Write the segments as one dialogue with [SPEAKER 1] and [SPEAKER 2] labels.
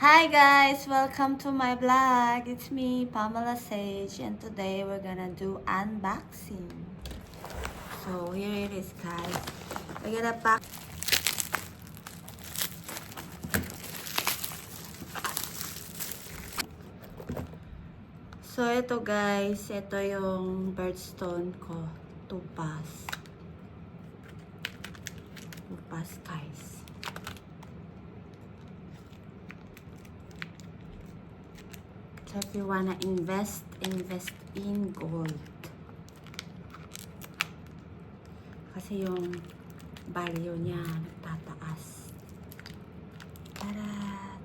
[SPEAKER 1] Hi guys, welcome to my vlog. It's me, Pamela Sage, and today we're gonna do unboxing. So here it is, guys. We're gonna pack. So ito guys, ito yung birdstone ko, Topaz guys. So if you wanna invest in gold. Kasi yung value niya nagtataas. Tarat!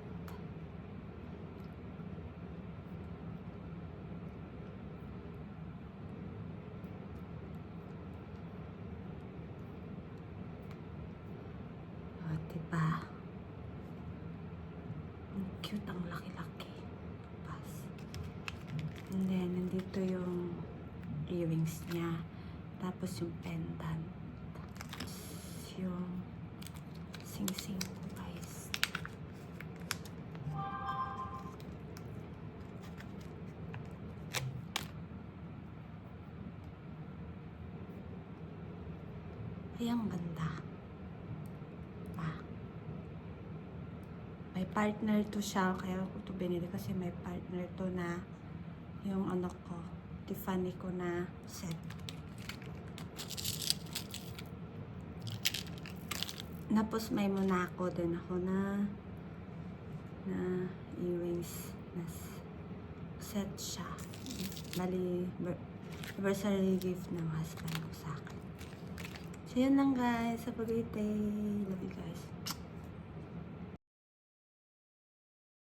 [SPEAKER 1] O, diba? Ang cute, ang laki-laki. And then, nandito yung earrings niya. Tapos yung pendant. Tapos yung sing-sing, guys. Ay, ang ganda. Diba? May partner to siya. Kaya ako to binili kasi may partner to na yung ano ko, Tiffany ko na set. Tapos may Monaco din ako na earrings na set siya. Bali, anniversary gift ng husband ko sa akin. So yun lang guys. Have a great day. Love you guys.